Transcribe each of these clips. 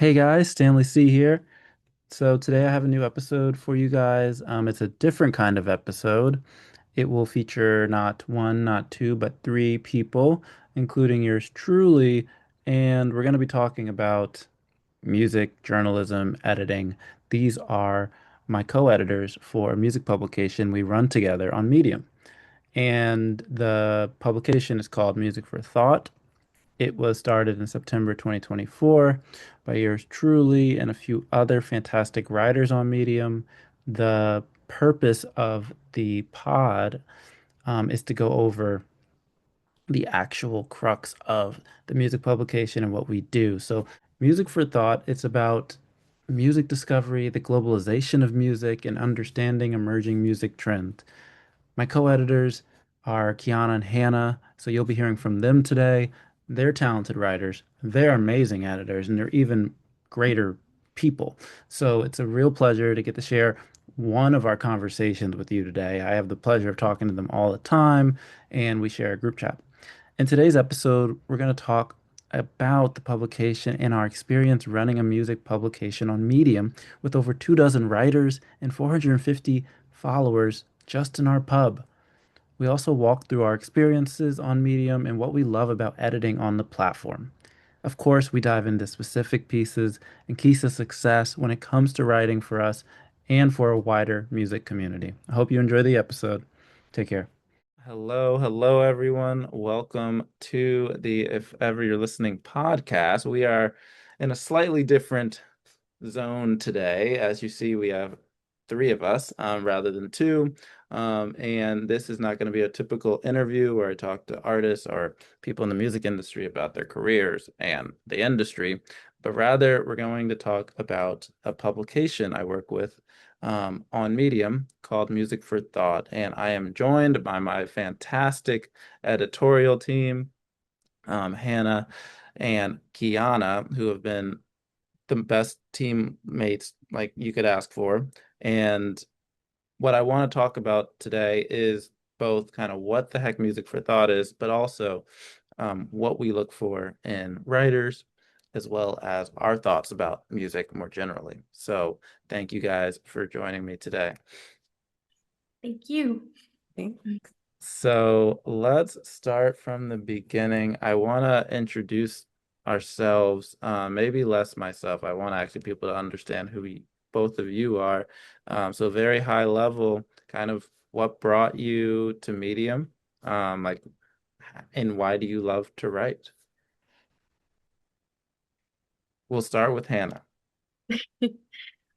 Hey guys, Stanley C here. So today I have a new episode for you guys. It's a different kind of episode. It will feature not one, not two, but three people, including yours truly. And we're going to be talking about music, journalism, editing. These are my co-editors for a music publication we run together on Medium. And the publication is called Music for Thought. It was started in September 2024 by yours truly and a few other fantastic writers on Medium. The purpose of the pod is to go over the actual crux of the music publication and what we do. So, Music for Thought, it's about music discovery, the globalization of music, and understanding emerging music trends. My co-editors are Kiana and Hannah, so you'll be hearing from them today. They're talented writers, they're amazing editors, and they're even greater people. So it's a real pleasure to get to share one of our conversations with you today. I have the pleasure of talking to them all the time, and we share a group chat. In today's episode, we're going to talk about the publication and our experience running a music publication on Medium with over 2 dozen writers and 450 followers just in our pub. We also walk through our experiences on Medium and what we love about editing on the platform. Of course, we dive into specific pieces and keys to success when it comes to writing for us and for a wider music community. I hope you enjoy the episode. Take care. Hello, hello, everyone. Welcome to the If Ever You're Listening podcast. We are in a slightly different zone today. As you see, we have three of us rather than two. And this is not going to be a typical interview where I talk to artists or people in the music industry about their careers and the industry, but rather we're going to talk about a publication I work with on Medium called Music for Thought. And I am joined by my fantastic editorial team, Hannah and Kiana, who have been the best teammates like you could ask for. And what I want to talk about today is both kind of what the heck Music for Thought is, but also what we look for in writers, as well as our thoughts about music more generally. So thank you guys for joining me today. Thank you. Thanks. So let's start from the beginning. I want to introduce ourselves, maybe less myself. I want actually people to understand who both of you are. So very high level, kind of what brought you to Medium, like, and why do you love to write? We'll start with Hannah.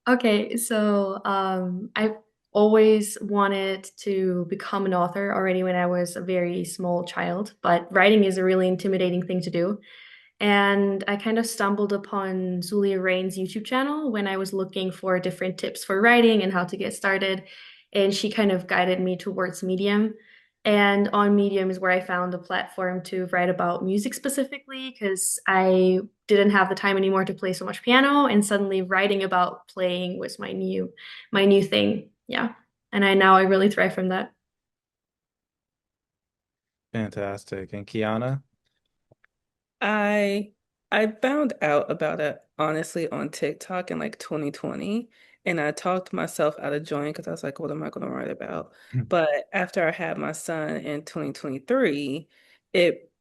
Okay, so I've always wanted to become an author already when I was a very small child, but writing is a really intimidating thing to do. And I kind of stumbled upon Zulia Rain's YouTube channel when I was looking for different tips for writing and how to get started. And she kind of guided me towards Medium. And on Medium is where I found a platform to write about music specifically because I didn't have the time anymore to play so much piano, and suddenly writing about playing was my new thing. Yeah. And I really thrive from that. Fantastic. And Kiana? I I found out about it honestly on TikTok in like 2020, and I talked myself out of joining because I was like, what am I going to write about? But after I had my son in 2023, it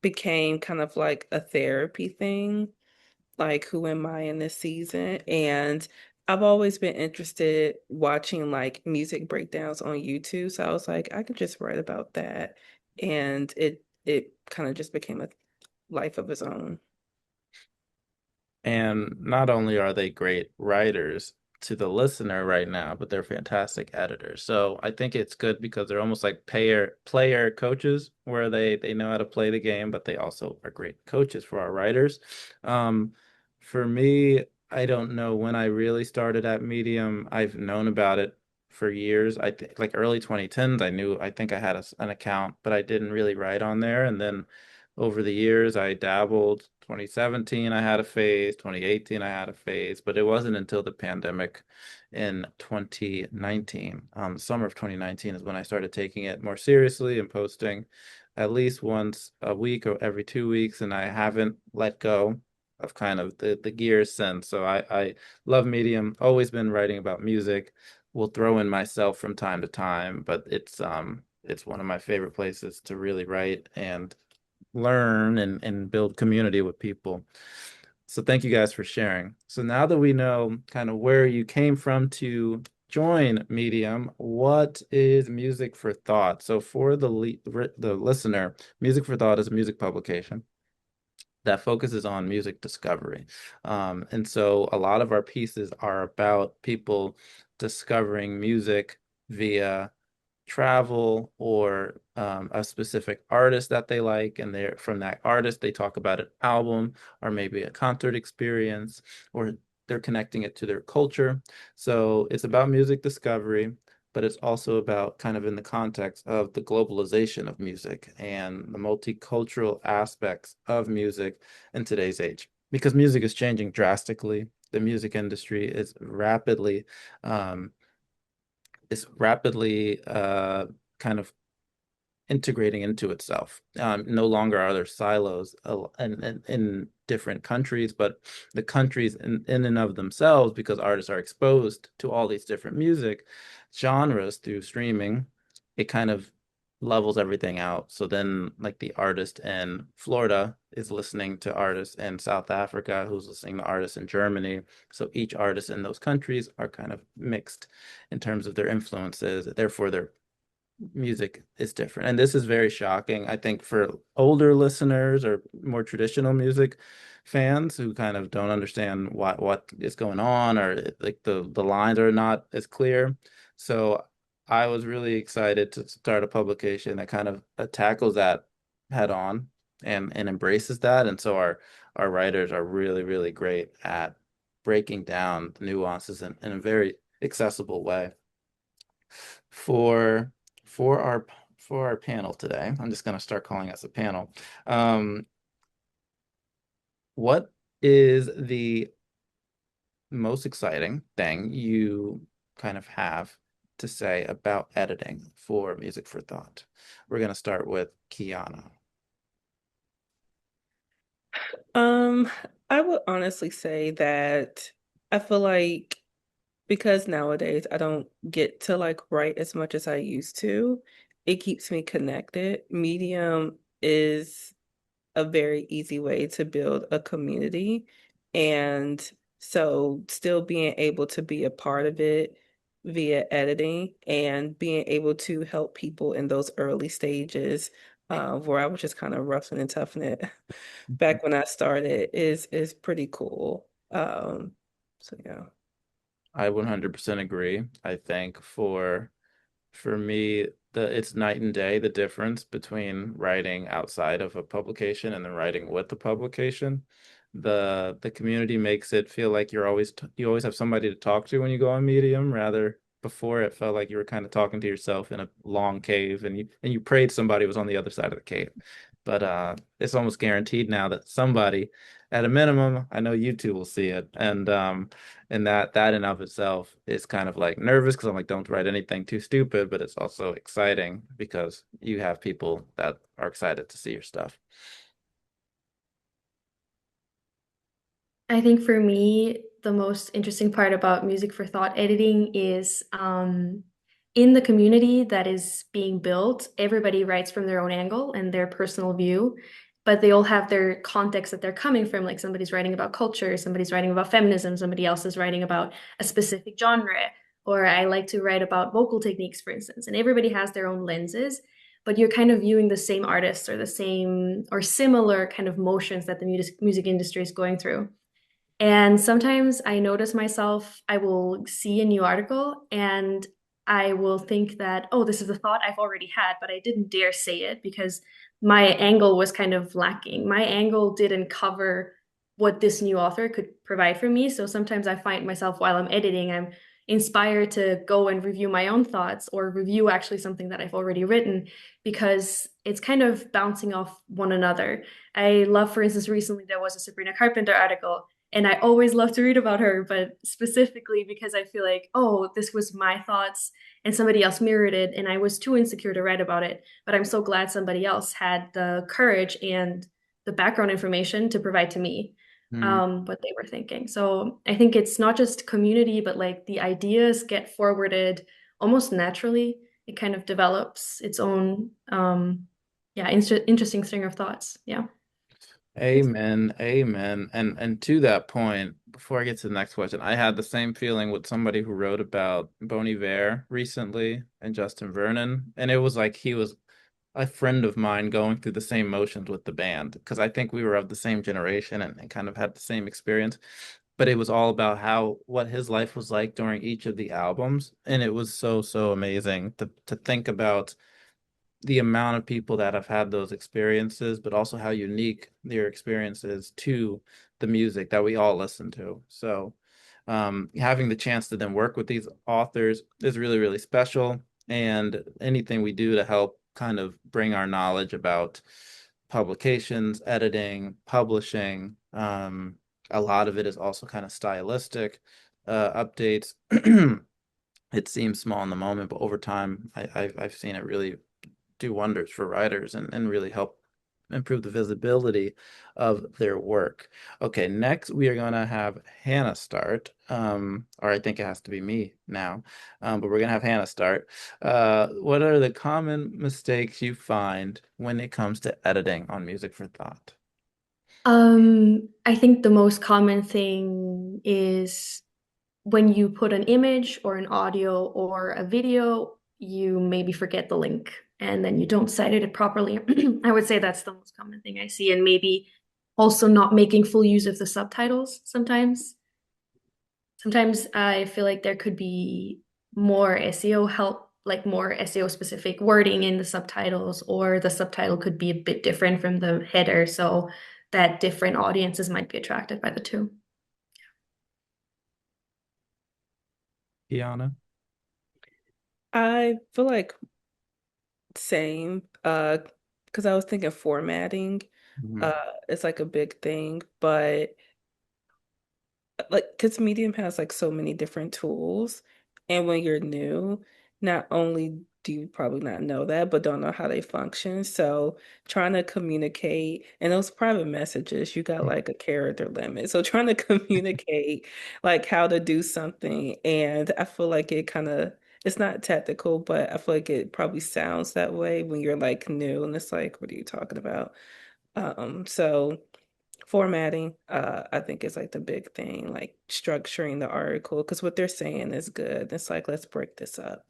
became kind of like a therapy thing, like who am I in this season? And I've always been interested watching like music breakdowns on YouTube, so I was like, I could just write about that, and it kind of just became a life of its own. And not only are they great writers to the listener right now, but they're fantastic editors. So I think it's good because they're almost like player coaches where they know how to play the game, but they also are great coaches for our writers. Um, for me, I don't know when I really started at Medium. I've known about it for years. I think like early 2010s, I think I had an account, but I didn't really write on there. And then over the years, I dabbled. 2017, I had a phase. 2018, I had a phase, but it wasn't until the pandemic in 2019, summer of 2019, is when I started taking it more seriously and posting at least once a week or every 2 weeks, and I haven't let go. of kind of the gears since. So I love Medium, always been writing about music. Will throw in myself from time to time, but it's one of my favorite places to really write and learn and build community with people. So thank you guys for sharing. So now that we know kind of where you came from to join Medium, what is Music for Thought? So for the listener, Music for Thought is a music publication that focuses on music discovery. And so a lot of our pieces are about people discovering music via travel or a specific artist that they like, and they're from that artist they talk about an album or maybe a concert experience, or they're connecting it to their culture. So it's about music discovery, but it's also about kind of in the context of the globalization of music and the multicultural aspects of music in today's age, because music is changing drastically. The music industry um, is rapidly kind of integrating into itself. No longer are there silos in different countries, but the countries in and of themselves, because artists are exposed to all these different music genres through streaming, it kind of levels everything out. So then, like the artist in Florida is listening to artists in South Africa, who's listening to artists in Germany. So each artist in those countries are kind of mixed in terms of their influences. Therefore, their music is different. And this is very shocking, I think, for older listeners or more traditional music fans who kind of don't understand what is going on, or like the lines are not as clear. So I was really excited to start a publication that kind of tackles that head on and embraces that. And so our writers are really, really great at breaking down the nuances in a very accessible way. For for our for our panel today, I'm just going to start calling us a panel. Um, what is the most exciting thing you kind of have to say about editing for Music for Thought? We're going to start with Kiana. Um, I would honestly say that I feel like because nowadays I don't get to like write as much as I used to, it keeps me connected. Medium is a very easy way to build a community. And so still being able to be a part of it via editing and being able to help people in those early stages where I was just kind of roughing and toughing it back when I started is pretty cool. So yeah. I 100% agree. I think for me, it's night and day, the difference between writing outside of a publication and then writing with the publication. The community makes it feel like you always have somebody to talk to when you go on Medium, rather before it felt like you were kind of talking to yourself in a long cave, and you prayed somebody was on the other side of the cave. But it's almost guaranteed now that somebody, at a minimum, I know you two will see it. And that in of itself is kind of like nervous, because I'm like, don't write anything too stupid, but it's also exciting because you have people that are excited to see your stuff. I think for me, the most interesting part about Music for Thought editing is in the community that is being built, everybody writes from their own angle and their personal view, but they all have their context that they're coming from. Like somebody's writing about culture, somebody's writing about feminism, somebody else is writing about a specific genre, or I like to write about vocal techniques, for instance, and everybody has their own lenses. But you're kind of viewing the same artists or the same or similar kind of motions that the music industry is going through. And sometimes I notice myself, I will see a new article and I will think that, oh, this is a thought I've already had, but I didn't dare say it because my angle was kind of lacking. My angle didn't cover what this new author could provide for me. So sometimes I find myself while I'm editing, I'm inspired to go and review my own thoughts or review actually something that I've already written because it's kind of bouncing off one another. I love, for instance, recently there was a Sabrina Carpenter article and I always love to read about her, but specifically because I feel like, oh, this was my thoughts and somebody else mirrored it, and I was too insecure to write about it. But I'm so glad somebody else had the courage and the background information to provide to me. what they were thinking. So I think it's not just community, but like the ideas get forwarded almost naturally. It kind of develops its own, yeah, interesting string of thoughts. Yeah. Amen. Amen. And to that point, before I get to the next question, I had the same feeling with somebody who wrote about Bon Iver recently and Justin Vernon. And it was like he was a friend of mine going through the same motions with the band because I think we were of the same generation and kind of had the same experience. But it was all about how what his life was like during each of the albums. And it was so, so amazing to think about the amount of people that have had those experiences, but also how unique their experience is to the music that we all listen to. So, having the chance to then work with these authors is really, really special. And anything we do to help kind of bring our knowledge about publications, editing, publishing, a lot of it is also kind of stylistic updates. It seems small in the moment, but over time, I've seen it really do wonders for writers and really help improve the visibility of their work. Okay, next we are gonna have Hannah start. Or I think it has to be me now. But we're gonna have Hannah start. What are the common mistakes you find when it comes to editing on Music for Thought? I think the most common thing is when you put an image or an audio or a video, you maybe forget the link and then you don't cite it properly. I would say that's the most common thing I see, and maybe also not making full use of the subtitles sometimes. Sometimes I feel like there could be more SEO help, like more SEO specific wording in the subtitles, or the subtitle could be a bit different from the header so that different audiences might be attracted by the two. Kiana? I feel like same, because I was thinking formatting, Mhm. is like a big thing, but like because Medium has like so many different tools, and when you're new, not only do you probably not know that, but don't know how they function. So trying to communicate, and those private messages, you got like a character limit. So trying to communicate like how to do something, and I feel like it kind of it's not technical, but I feel like it probably sounds that way when you're like new, and it's like, what are you talking about? So formatting, I think is like the big thing, like structuring the article, because what they're saying is good. It's like, let's break this up.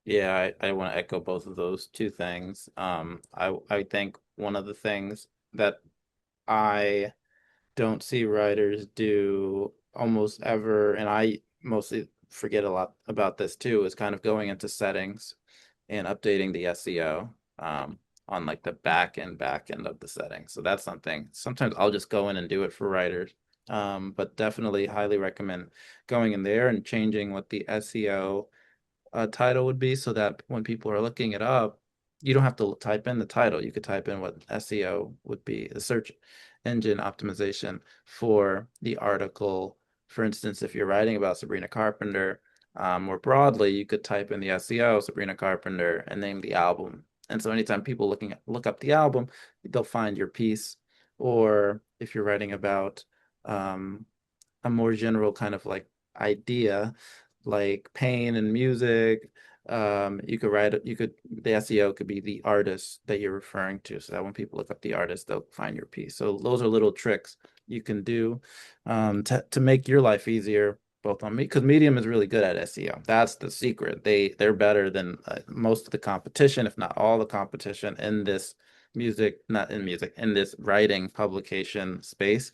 Yeah, I want to echo both of those two things. I think one of the things that I don't see writers do almost ever, and I mostly forget a lot about this too, is kind of going into settings and updating the SEO on like the back end of the settings. So that's something. Sometimes I'll just go in and do it for writers. But definitely highly recommend going in there and changing what the SEO title would be so that when people are looking it up, you don't have to type in the title. You could type in what SEO would be, the search engine optimization for the article. For instance, if you're writing about Sabrina Carpenter, more broadly, you could type in the SEO Sabrina Carpenter and name the album. And so anytime people look up the album, they'll find your piece. Or if you're writing about um, a more general kind of like idea, like pain and music. You could the SEO could be the artist that you're referring to, so that when people look up the artist, they'll find your piece. So those are little tricks you can do to make your life easier, both on me, because Medium is really good at SEO. That's the secret. They're better than most of the competition, if not all the competition in this not in music, in this writing publication space.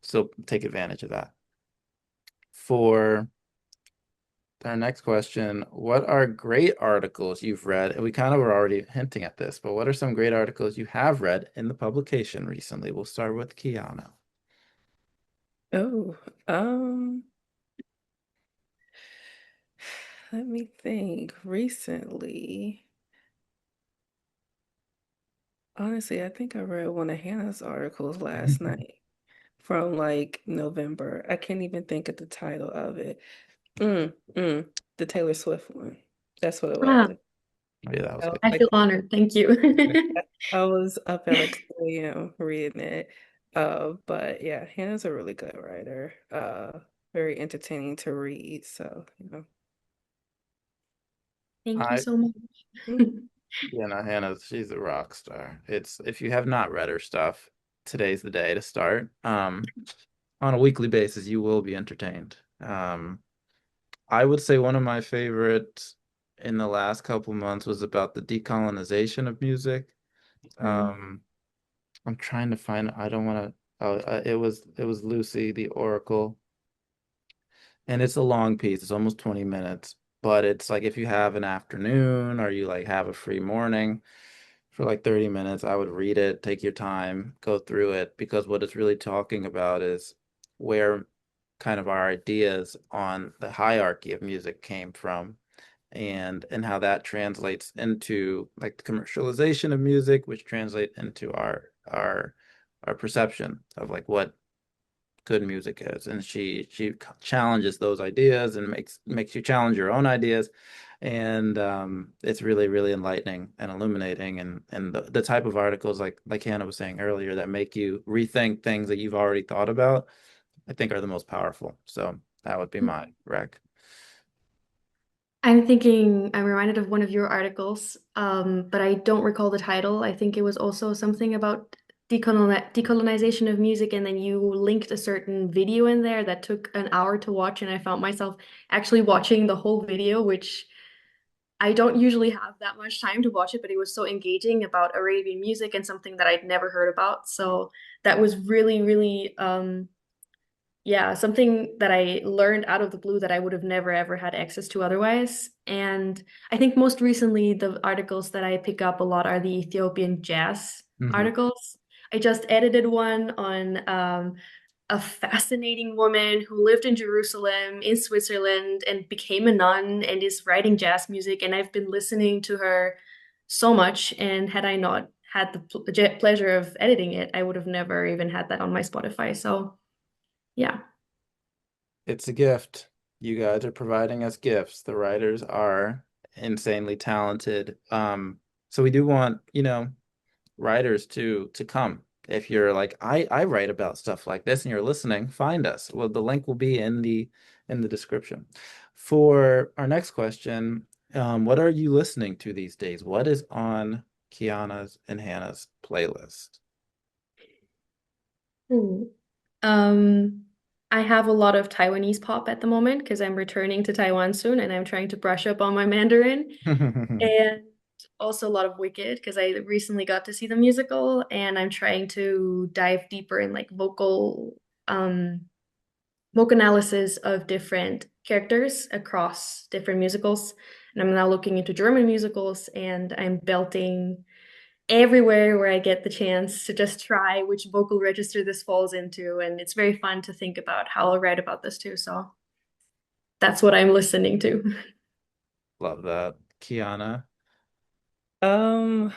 So take advantage of that. For our next question, what are great articles you've read? And we kind of were already hinting at this, but what are some great articles you have read in the publication recently? We'll start with Kiana. Oh, let me think. Recently, honestly, I think I read one of Hannah's articles last night from like November. I can't even think of the title of it. Mm, mm, the Taylor Swift one. That's what it Ah, was. Oh, yeah, that was I was good. I like, feel honored. Thank you. I was up at like 3 a.m. reading it. But yeah, Hannah's a really good writer. Very entertaining to read. So, Thank you I so much. Yeah, no, Hannah, she's a rock star. It's if you have not read her stuff, today's the day to start. On a weekly basis, you will be entertained. I would say one of my favorites in the last couple months was about the decolonization of music. Mm. Um, I'm trying to find. I don't want to. Oh, it was Lucy, the Oracle, and it's a long piece. It's almost 20 minutes, but it's like if you have an afternoon or you like have a free morning for like 30 minutes, I would read it, take your time, go through it, because what it's really talking about is where kind of our ideas on the hierarchy of music came from and how that translates into like the commercialization of music, which translate into our perception of like what good music is. And she challenges those ideas and makes you challenge your own ideas. And it's really, really enlightening and illuminating, and the type of articles like Hannah was saying earlier that make you rethink things that you've already thought about, I think are the most powerful. So that would be my rec. I'm reminded of one of your articles, but I don't recall the title. I think it was also something about decolonization of music, and then you linked a certain video in there that took an hour to watch, and I found myself actually watching the whole video, which I don't usually have that much time to watch it, but it was so engaging about Arabian music and something that I'd never heard about. So that was really, really yeah, something that I learned out of the blue that I would have never ever had access to otherwise. And I think most recently, the articles that I pick up a lot are the Ethiopian jazz Hmm. articles. I just edited one on a fascinating woman who lived in Jerusalem, in Switzerland, and became a nun and is writing jazz music. And I've been listening to her so much. And had I not had the pleasure of editing it, I would have never even had that on my Spotify. So, yeah. It's a gift. You guys are providing us gifts. The writers are insanely talented. So we do want, writers to come. If you're like, I write about stuff like this and you're listening, find us. Well, the link will be in the description. For our next question, what are you listening to these days? What is on Kiana's and Hannah's playlist? Ooh. Um, I have a lot of Taiwanese pop at the moment because I'm returning to Taiwan soon and I'm trying to brush up on my Mandarin. And also a lot of Wicked because I recently got to see the musical and I'm trying to dive deeper in like vocal analysis of different characters across different musicals. And I'm now looking into German musicals and I'm belting everywhere where I get the chance to just try which vocal register this falls into. And it's very fun to think about how I'll write about this too. So that's what I'm listening to. Love that. Kiana. Um,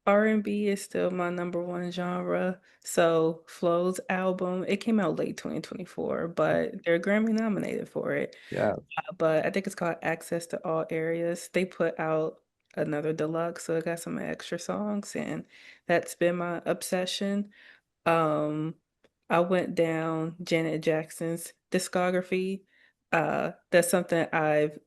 R&B is still my number one genre. So Flo's album, it came out late 2024, but they're Grammy nominated for it. Yeah. But I think it's called Access to All Areas. They put out another deluxe, so it got some extra songs, and that's been my obsession. Um, I went down Janet Jackson's discography. That's something I've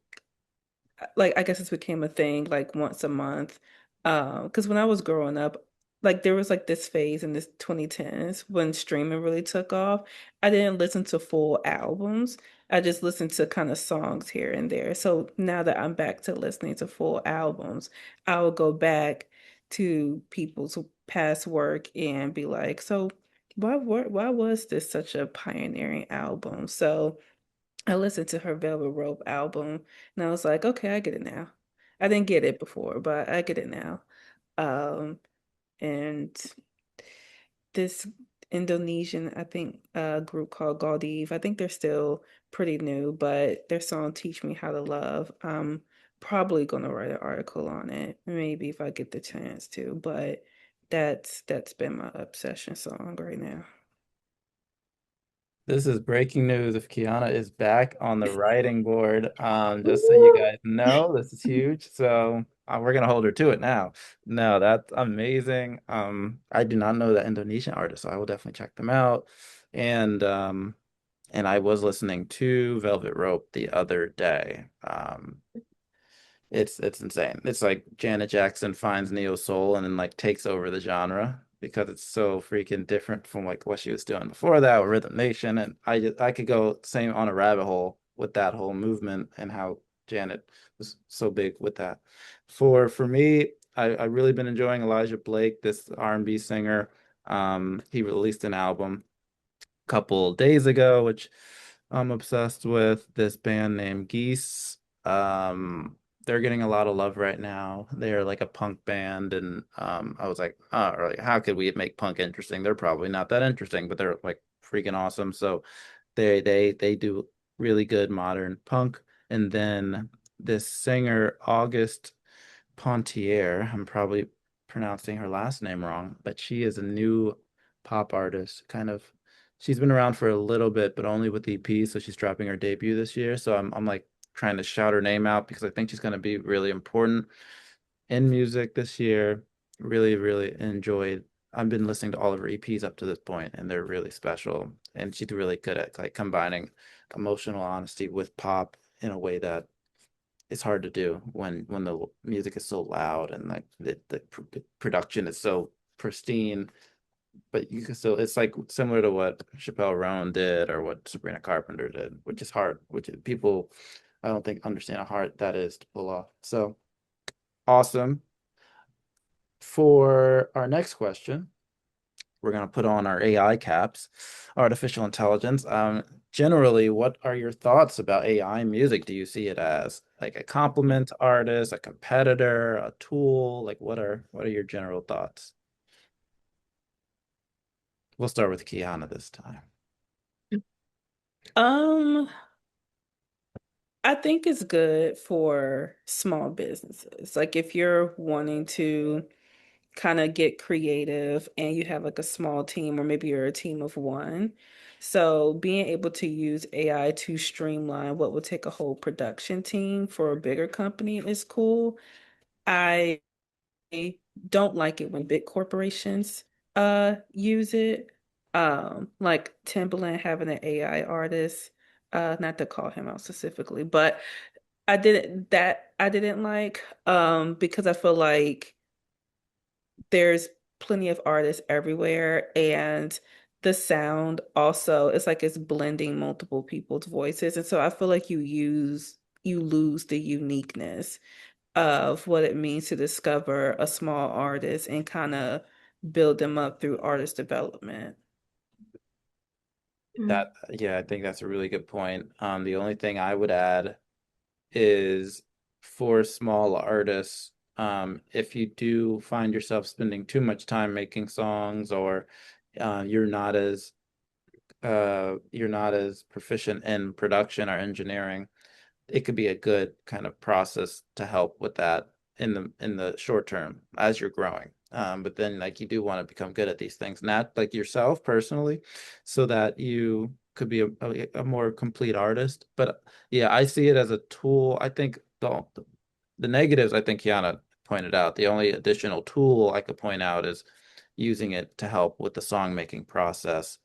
like I guess it's became a thing like once a month. Because when I was growing up, like there was like this phase in the 2010s when streaming really took off. I didn't listen to full albums. I just listened to kind of songs here and there. So now that I'm back to listening to full albums, I will go back to people's past work and be like, so why was this such a pioneering album? So I listened to her Velvet Rope album and I was like, okay, I get it now. I didn't get it before, but I get it now. Um, and this Indonesian, I think, group called Gaudive, I think they're still pretty new, but their song Teach Me How to Love, I'm probably gonna write an article on it, maybe if I get the chance to, but that's been my obsession song right now. This is breaking news. If Kiana is back on the writing board, just so you Woo! guys know, this is huge. So we're gonna hold her to it now. No, that's amazing. I do not know that Indonesian artist, so I will definitely check them out. And and I was listening to Velvet Rope the other day. It's insane. It's like Janet Jackson finds neo soul and then like takes over the genre because it's so freaking different from like what she was doing before that with Rhythm Nation. And I could go same on a rabbit hole with that whole movement and how Janet was so big with that. For me, I really been enjoying Elijah Blake, this R&B singer. He released an album couple days ago, which I'm obsessed with. This band named Geese. They're getting a lot of love right now. They're like a punk band, and I was like, oh, like, how could we make punk interesting? They're probably not that interesting, but they're like freaking awesome. So they do really good modern punk. And then this singer, August Pontier, I'm probably pronouncing her last name wrong, but she is a new pop artist. Kind of, she's been around for a little bit, but only with EP. So she's dropping her debut this year. So I'm like trying to shout her name out because I think she's going to be really important in music this year. Really, really enjoyed. I've been listening to all of her EPs up to this point, and they're really special. And she's really good at like combining emotional honesty with pop in a way that it's hard to do when the music is so loud and like the production is so pristine. But you can still, it's like similar to what Chappelle Roan did or what Sabrina Carpenter did, which is hard, people I don't think understand how hard that is to pull off. So awesome. For our next question, we're going to put on our AI caps, artificial intelligence. Generally, what are your thoughts about AI music? Do you see it as like a complement to artists, a competitor, a tool? Like what are your general thoughts? We'll start with Kiana this time. Um, I think it's good for small businesses. Like if you're wanting to kind of get creative and you have like a small team, or maybe you're a team of one. So being able to use AI to streamline what would take a whole production team for a bigger company is cool. I don't like it when big corporations use it. Like Timbaland having an AI artist, not to call him out specifically, but I didn't like because I feel like there's plenty of artists everywhere, and the sound also, it's like it's blending multiple people's voices, and so I feel like you lose the uniqueness of what it means to discover a small artist and kind of build them up through artist development. Mm. That, yeah, I think that's a really good point. The only thing I would add is for small artists, if you do find yourself spending too much time making songs or you're not as you're not as proficient in production or engineering, it could be a good kind of process to help with that in the short term as you're growing. But then like you do want to become good at these things, not like yourself personally, so that you could be a more complete artist. But yeah, I see it as a tool. I think the negatives, I think Kiana pointed out. The only additional tool I could point out is using it to help with the song making process,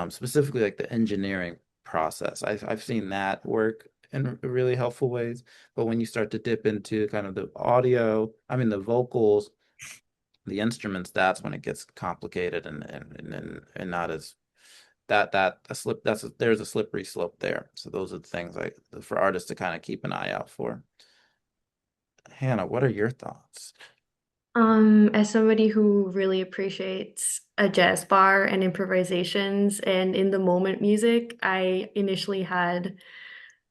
specifically like the engineering process. I've seen that work in really helpful ways. But when you start to dip into kind of the audio, I mean the vocals, the instruments, that's when it gets complicated and not as that a slip there's a slippery slope there. So those are the things like for artists to kind of keep an eye out for. Hannah, what are your thoughts? As somebody who really appreciates a jazz bar and improvisations and in the moment music, I initially had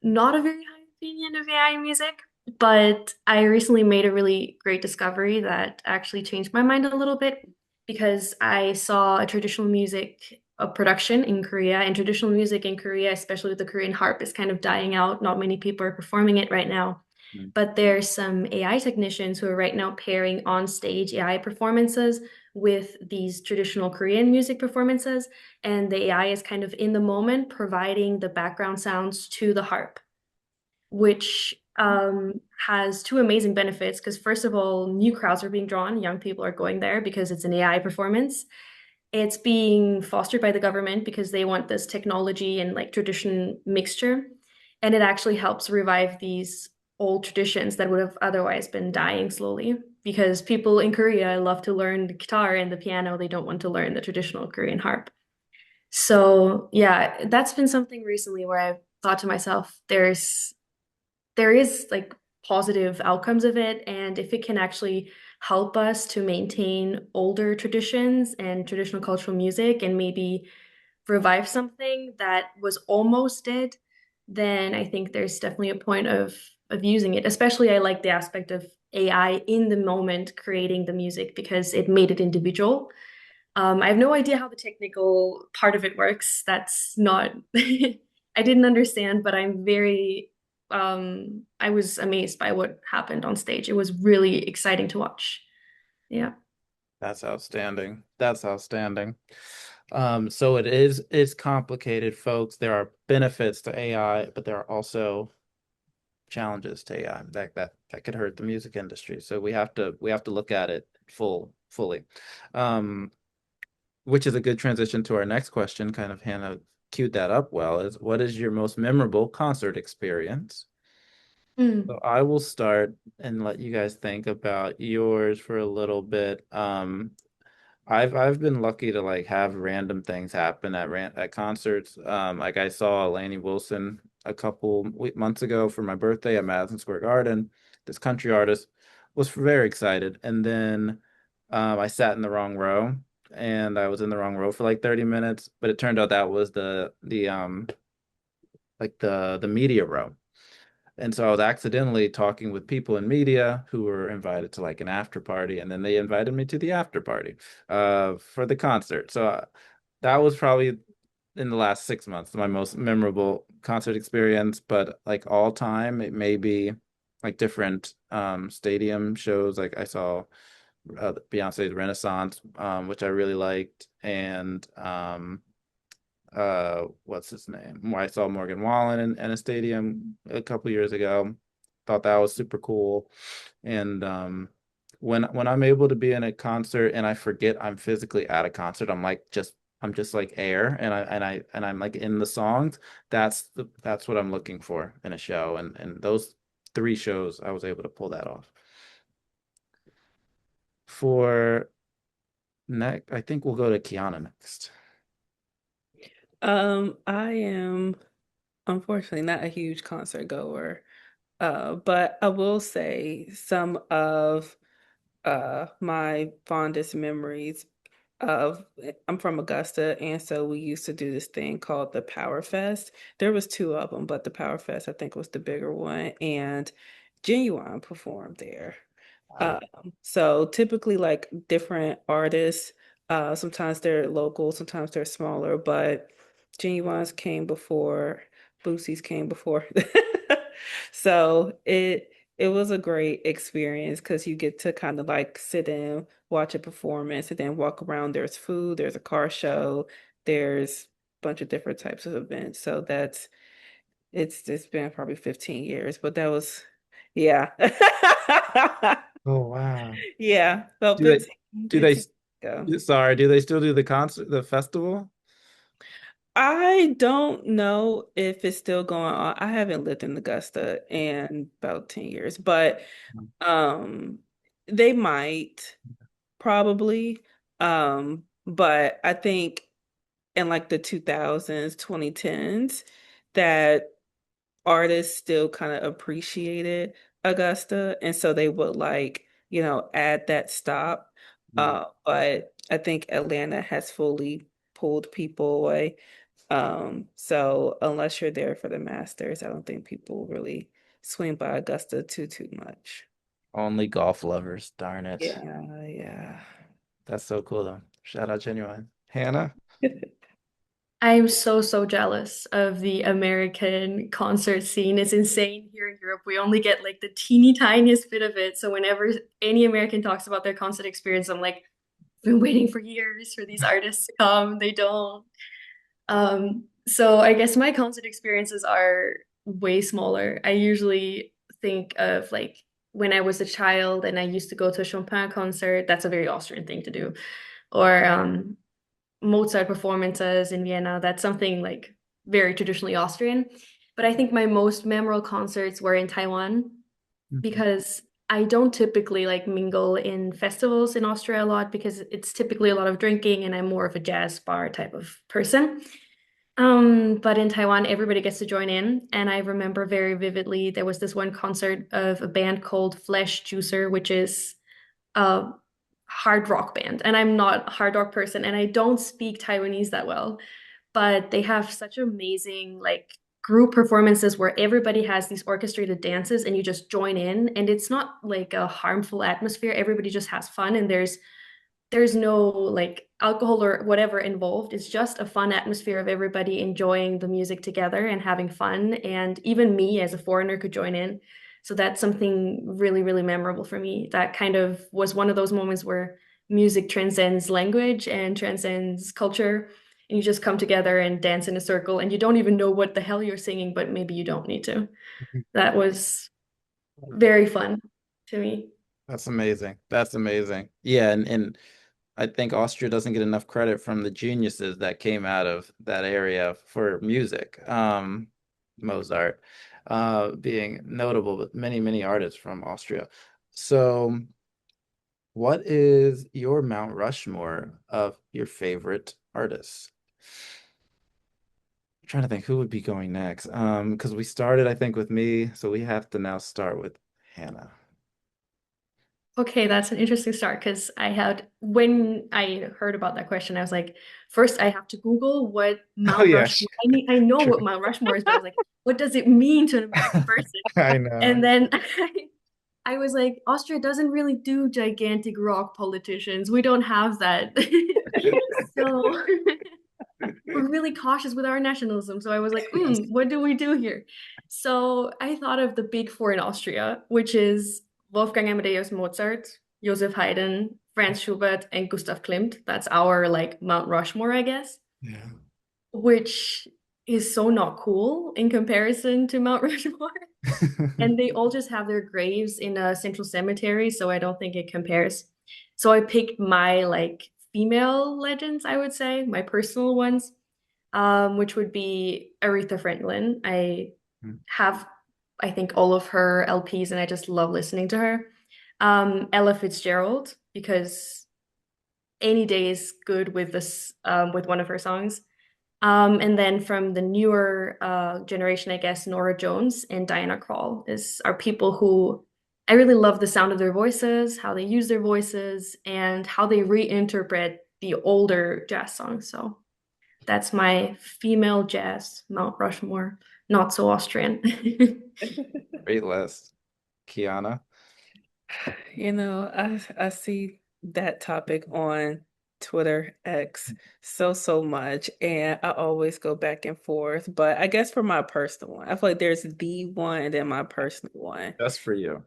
not a very high opinion of AI music, but I recently made a really great discovery that actually changed my mind a little bit because I saw a traditional music a production in Korea, and traditional music in Korea, especially with the Korean harp, is kind of dying out. Not many people are performing it right now. Mm. But there's some AI technicians who are right now pairing on stage AI performances with these traditional Korean music performances, and the AI is kind of in the moment providing the background sounds to the harp, which has two amazing benefits because first of all, new crowds are being drawn. Young people are going there because it's an AI performance. It's being fostered by the government because they want this technology and like tradition mixture. And it actually helps revive these old traditions that would have otherwise been dying slowly. Because people in Korea love to learn the guitar and the piano, they don't want to learn the traditional Korean harp. So yeah, that's been something recently where I've thought to myself, there is like positive outcomes of it, and if it can actually help us to maintain older traditions and traditional cultural music and maybe revive something that was almost dead, then I think there's definitely a point of using it. Especially I like the aspect of AI in the moment creating the music because it made it individual. I have no idea how the technical part of it works. That's not, I didn't understand, but I was amazed by what happened on stage. It was really exciting to watch. Yeah. That's outstanding. That's outstanding. So it's complicated, folks. There are benefits to AI, but there are also challenges to AI that could hurt the music industry. So we have to look at it fully. Um, which is a good transition to our next question. Kind of Hannah queued that up well. Is what is your most memorable concert experience? So Mm. I will start and let you guys think about yours for a little bit. I've been lucky to like have random things happen at concerts. Like I saw Lainey Wilson a couple months ago for my birthday at Madison Square Garden. This country artist was very excited, and then I sat in the wrong row, and I was in the wrong row for like 30 minutes. But it turned out that was the like the media row. And so I was accidentally talking with people in media who were invited to like an after party, and then they invited me to the after party for the concert. So that was probably in the last 6 months my most memorable concert experience. But like all time, it may be like different stadium shows. Like I saw Beyonce's Renaissance, which I really liked, and what's his name? I saw Morgan Wallen in a stadium a couple years ago. Thought that was super cool. And when I'm able to be in a concert and I forget I'm physically at a concert, I'm just like air and I'm like in the songs. That's what I'm looking for in a show. And those three shows I was able to pull that off. For next, I think we'll go to Kiana next. I am unfortunately not a huge concert goer, but I will say some of my fondest memories of I'm from Augusta, and so we used to do this thing called the Power Fest. There was two of them, but the Power Fest I think was the bigger one, and Genuine performed there. Wow. Um, so typically like different artists, sometimes they're local, sometimes they're smaller, but Genuine's came before, Boosie's came before. So it was a great experience because you get to kind of like sit in, watch a performance, and then walk around. There's food, there's a car show, there's a bunch of different types of events. So that's it's been probably 15 years, but that was yeah. Oh wow. Yeah, about Do they 15, do they 15 ago. sorry, do they still do the concert, the festival? I don't know if it's still going on. I haven't lived in Augusta in about 10 years, but um they might probably. But I think in like the 2000s, 2010s, that artists still kind of appreciated Augusta, and so they would like, add that stop. Mm. But I think Atlanta has fully pulled people away. So unless you're there for the Masters, I don't think people really swing by Augusta too much. Only golf lovers, darn it. Yeah, yeah. That's so cool though. Shout out Genuine. Hannah? I'm so jealous of the American concert scene. It's insane here in Europe. We only get like the teeny tiniest bit of it. So whenever any American talks about their concert experience, I'm like, I've been waiting for years for these artists to come. They don't. So I guess my concert experiences are way smaller. I usually think of like when I was a child and I used to go to a Chopin concert. That's a very Austrian thing to do. Or Mozart performances in Vienna. That's something like very traditionally Austrian. But I think my most memorable concerts were in Taiwan Mhm. because I don't typically like mingle in festivals in Austria a lot because it's typically a lot of drinking and I'm more of a jazz bar type of person. But in Taiwan, everybody gets to join in. And I remember very vividly there was this one concert of a band called Flesh Juicer, which is a hard rock band. And I'm not a hard rock person and I don't speak Taiwanese that well, but they have such amazing like group performances where everybody has these orchestrated dances and you just join in and it's not like a harmful atmosphere. Everybody just has fun and there's no like alcohol or whatever involved. It's just a fun atmosphere of everybody enjoying the music together and having fun. And even me as a foreigner could join in. So that's something really, really memorable for me. That kind of was one of those moments where music transcends language and transcends culture. And you just come together and dance in a circle, and you don't even know what the hell you're singing, but maybe you don't need to. That was very fun to me. That's amazing. That's amazing. Yeah, and I think Austria doesn't get enough credit from the geniuses that came out of that area for music. Mozart, being notable, but many, many artists from Austria. So, what is your Mount Rushmore of your favorite artists? I'm trying to think who would be going next. Because we started, I think, with me, so we have to now start with Hannah. Okay, that's an interesting start because when I heard about that question, I was like, first I have to Google what Oh Mount yeah, Rushmore. I know true. what Mount Rushmore is, but I was like, what does it mean to an American person? I know. And then I was like, Austria doesn't really do gigantic rock politicians. We don't have that. So we're really cautious with our nationalism. So I was like, Yes. what do we do here? So I thought of the big four in Austria, which is Wolfgang Amadeus Mozart, Joseph Haydn, Franz Schubert, and Gustav Klimt. That's our like Mount Rushmore, I guess, Yeah. which is so not cool in comparison to Mount Rushmore. And they all just have their graves in a central cemetery, so I don't think it compares. So I picked my like female legends, I would say, my personal ones, which would be Aretha Franklin. I have, I think, all of her LPs, and I just love listening to her. Ella Fitzgerald, because any day is good with this, with one of her songs. And then from the newer generation, I guess Nora Jones and Diana Krall are people who I really love the sound of their voices, how they use their voices, and how they reinterpret the older jazz songs. So that's my female jazz Mount Rushmore, not so Austrian. Great list. Kiana. I see that topic on Twitter X so much, and I always go back and forth. But I guess for my personal one, I feel like there's the one and then my personal one. Just for you.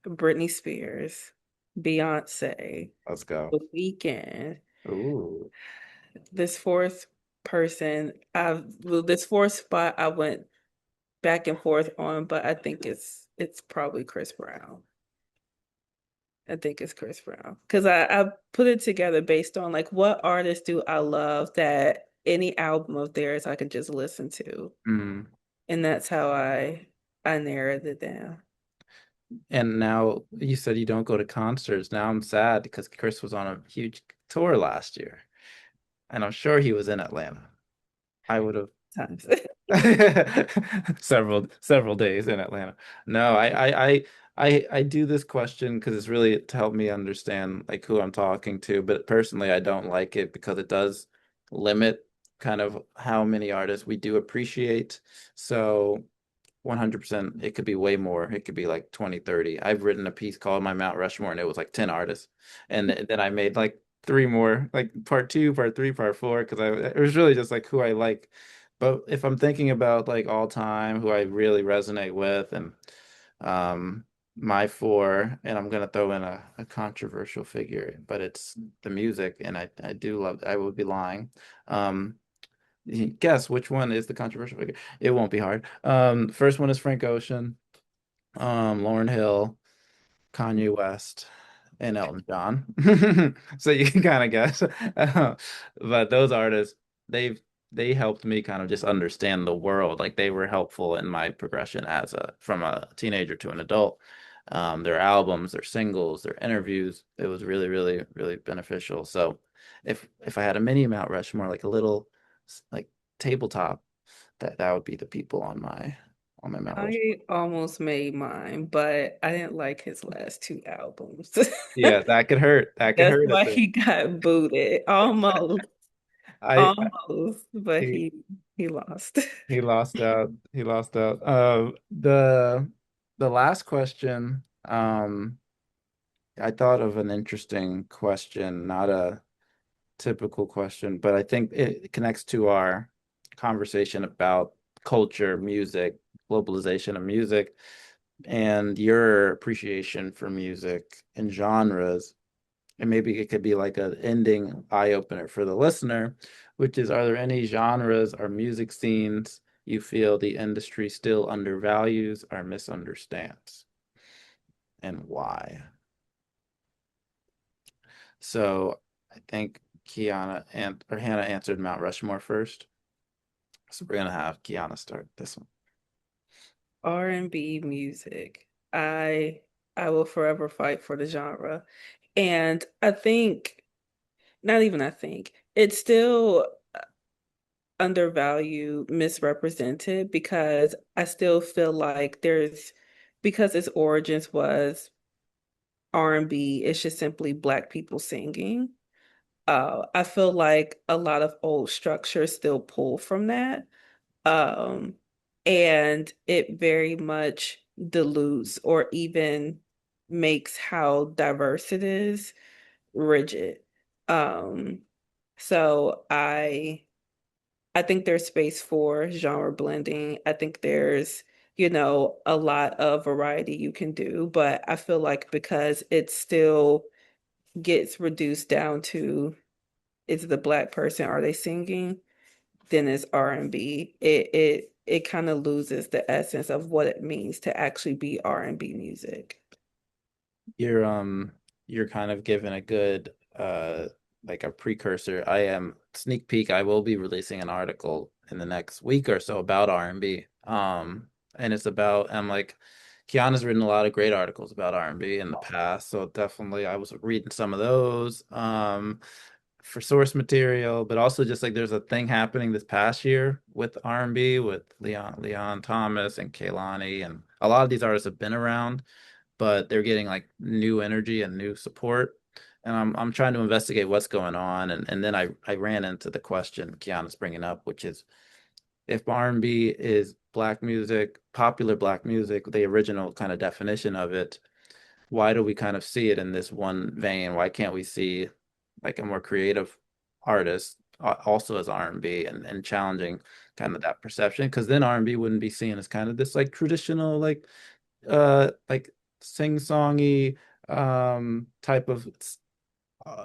Britney Spears, Beyonce, Let's go. The Weeknd. Ooh. This fourth person, this fourth spot I went back and forth on, but I think it's probably Chris Brown. I think it's Chris Brown because I put it together based on like what artists do I love that any album of theirs I can just listen to, Mm. and that's how I narrowed it down. And now you said you don't go to concerts. Now I'm sad because Chris was on a huge tour last year, and I'm sure he was in Atlanta. I would have Times. several days in Atlanta. No, I do this question because it's really to help me understand like who I'm talking to. But personally, I don't like it because it does limit kind of how many artists we do appreciate. So 100%, it could be way more. It could be like 20, 30. I've written a piece called My Mount Rushmore, and it was like 10 artists. And then I made like three more, like part two, part three, part four, because it was really just like who I like. But if I'm thinking about like all time, who I really resonate with, and um my four, and I'm gonna throw in a controversial figure, but it's the music, and I do love, I would be lying. Um Guess which one is the controversial figure? It won't be hard. First one is Frank Ocean, Lauryn Hill, Kanye West, and Elton John. So you can kind of guess. But those artists, they've they helped me kind of just understand the world. Like they were helpful in my progression as a from a teenager to an adult. Their albums, their singles, their interviews, it was really, really, really beneficial. So if I had a mini Mount Rushmore, like a little like tabletop, that would be the people on my Mount Rushmore. I almost made mine, but I didn't like his last two albums. Yeah, that could hurt. That could That's hurt a why bit. he got booted. Almost, I almost, but he he lost. he lost out. He lost out. The last question, I thought of an interesting question, not a typical question, but I think it connects to our conversation about culture, music, globalization of music, and your appreciation for music and genres. And maybe it could be like an ending eye opener for the listener, which is, are there any genres or music scenes you feel the industry still undervalues or misunderstands, and why? So I think Kiana and or Hannah answered Mount Rushmore first. So we're gonna have Kiana start this one. R&B music. I I will forever fight for the genre. And I think, not even I think, it's still undervalued, misrepresented because I still feel like because its origins was R&B, it's just simply Black people singing. I feel like a lot of old structures still pull from that. Um, and it very much dilutes or even makes how diverse it is rigid. Um, so I think there's space for genre blending. I think there's, a lot of variety you can do, but I feel like because it still gets reduced down to is the Black person, are they singing? Then it's R&B. It kind of loses the essence of what it means to actually be R&B music. You're you're kind of given a good like a precursor. I am sneak peek. I will be releasing an article in the next week or so about R&B. And it's about I'm like Kiana's written a lot of great articles about R&B in the past, so definitely I was reading some of those for source material, but also just like there's a thing happening this past year with R&B with Leon Thomas and Kehlani, and a lot of these artists have been around, but they're getting like new energy and new support. And I'm trying to investigate what's going on. And then I ran into the question Kiana's bringing up, which is if R&B is black music, popular black music, the original kind of definition of it, why do we kind of see it in this one vein? Why can't we see like a more creative artist also as R&B and challenging kind of that perception? Because then R&B wouldn't be seen as kind of this like traditional like sing-songy type of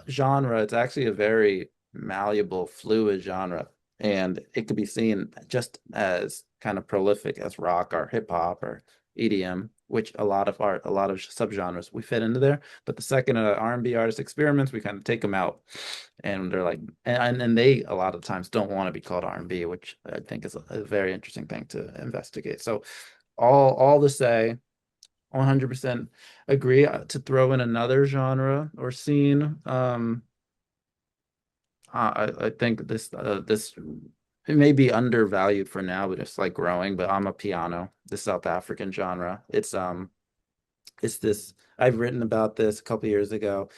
genre. It's actually a very malleable, fluid genre, and it could be seen just as kind of prolific as rock or hip hop or EDM, which a lot of subgenres we fit into there. But the second R&B artist experiments, we kind of take them out, and they're like, and they a lot of times don't want to be called R&B, which I think is a very interesting thing to investigate. So all to say, 100% agree. To throw in another genre or scene. I think this it may be undervalued for now, but it's like growing. But I'm a piano, the South African genre. It's this. I've written about this a couple years ago.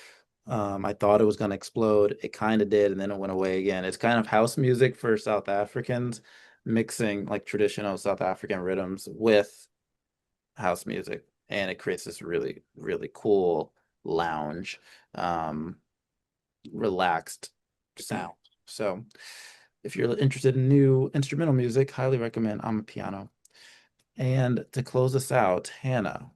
I thought it was going to explode. It kind of did, and then it went away again. It's kind of house music for South Africans, mixing like traditional South African rhythms with house music, and it creates this really, really cool lounge, um, relaxed sound. So if you're interested in new instrumental music, highly recommend I'm a Piano. And to close us out, Hannah.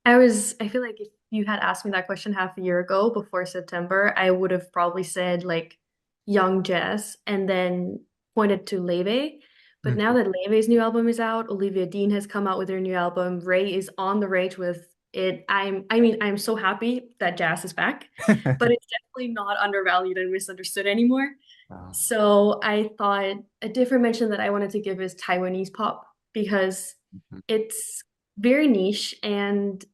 I feel like if you had asked me that question half a year ago before September, I would have probably said like young jazz and then pointed to Leve. But now Mhm. that Leve's new album is out, Olivia Dean has come out with her new album. Ray is on the rage with it. I'm so happy that jazz is back, but it's definitely not undervalued and misunderstood anymore. Wow. So I thought a different mention that I wanted to give is Taiwanese pop because Mhm. it's very niche and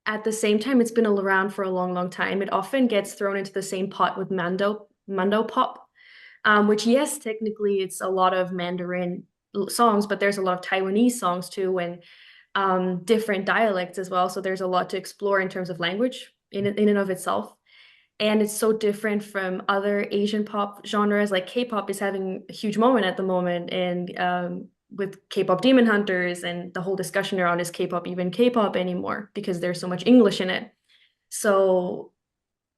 at the same time it's been around for a long, long time. It often gets thrown into the same pot with Mando pop, which yes, technically it's a lot of Mandarin songs, but there's a lot of Taiwanese songs too and different dialects as well. So there's a lot to explore in terms of language in and of itself. And it's so different from other Asian pop genres. Like K-pop is having a huge moment at the moment, and with K-pop Demon Hunters and the whole discussion around is K-pop even K-pop anymore because there's so much English in it. So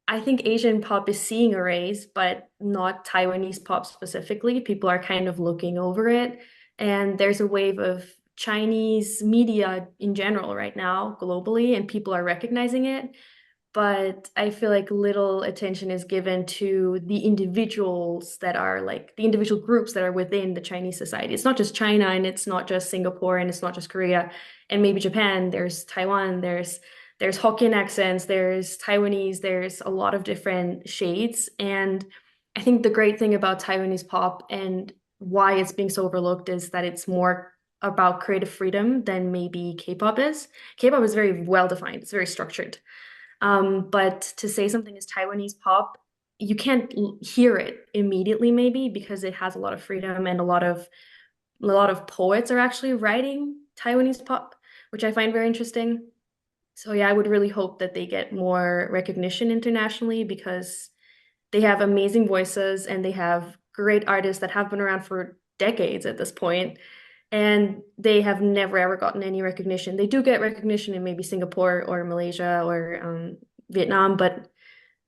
I think Asian pop is seeing a raise, but not Taiwanese pop specifically. People are kind of looking over it, and there's a wave of Chinese media in general right now globally, and people are recognizing it, but I feel like little attention is given to the individuals that are like the individual groups that are within the Chinese society. It's not just China and it's not just Singapore and it's not just Korea and maybe Japan. There's Taiwan, there's Hokkien accents, there's Taiwanese, there's a lot of different shades. And I think the great thing about Taiwanese pop and why it's being so overlooked is that it's more about creative freedom than maybe K-pop is. K-pop is very well defined, it's very structured. But to say something is Taiwanese pop, you can't hear it immediately, maybe because it has a lot of freedom and a lot of poets are actually writing Taiwanese pop, which I find very interesting. So yeah, I would really hope that they get more recognition internationally because they have amazing voices and they have great artists that have been around for decades at this point, and they have never ever gotten any recognition. They do get recognition in maybe Singapore or Malaysia or Vietnam, but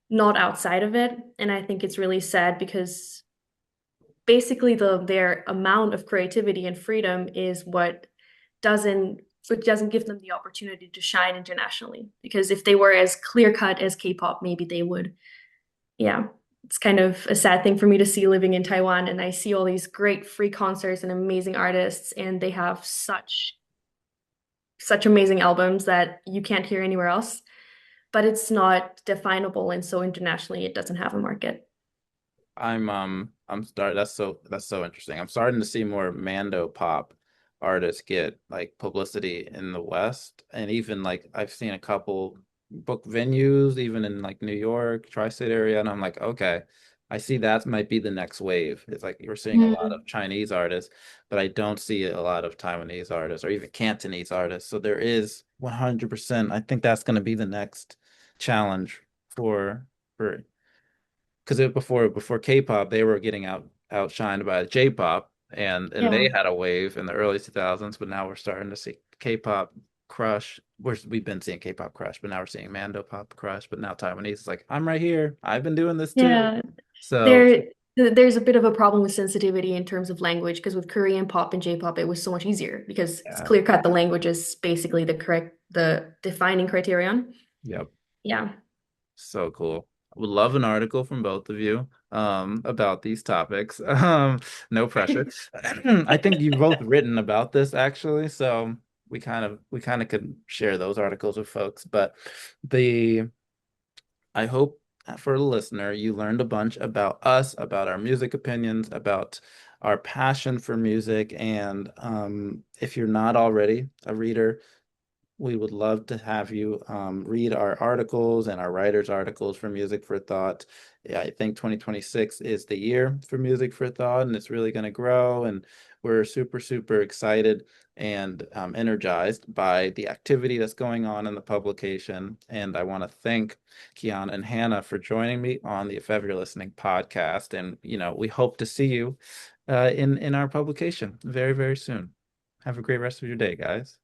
not outside of it. And I think it's really sad because basically their amount of creativity and freedom is what doesn't it doesn't give them the opportunity to shine internationally. Because if they were as clear cut as K-pop, maybe they would. Yeah, it's kind of a sad thing for me to see living in Taiwan, and I see all these great free concerts and amazing artists, and they have such amazing albums that you can't hear anywhere else, but it's not definable, and so internationally it doesn't have a market. I'm start that's so interesting. I'm starting to see more Mando pop artists get like publicity in the West, and even like I've seen a couple book venues even in like New York, tri-state area, and I'm like, okay, I see that might be the next wave. It's like you're seeing a lot Mm. of Chinese artists, but I don't see a lot of Taiwanese artists or even Cantonese artists. So there is 100%. I think that's going to be the next challenge for because before K-pop, they were getting outshined by J-pop, and Yeah. they had a wave in the early 2000s, but now we're starting to see K-pop crush. We've been seeing K-pop crush, but now we're seeing Mando pop crush, but now Taiwanese is like, I'm right here. I've been doing this too. Yeah. So There, there's a bit of a problem with sensitivity in terms of language because with Korean pop and J-pop, it was so much easier because it's yeah, clear cut. The language is basically the defining criterion. yep. Yeah. So cool. I would love an article from both of you about these topics. No pressure. I think you've both written about this actually, so we kind of could share those articles with folks. But the I hope for the listener you learned a bunch about us, about our music opinions, about our passion for music, and if you're not already a reader, we would love to have you read our articles and our writers' articles for Music for Thought. Yeah, I think 2026 is the year for Music for Thought, and it's really going to grow. And we're super, super excited and energized by the activity that's going on in the publication. And I want to thank Kiana and Hannah for joining me on the If Ever You're Listening podcast. And, we hope to see you in our publication very, very soon. Have a great rest of your day, guys.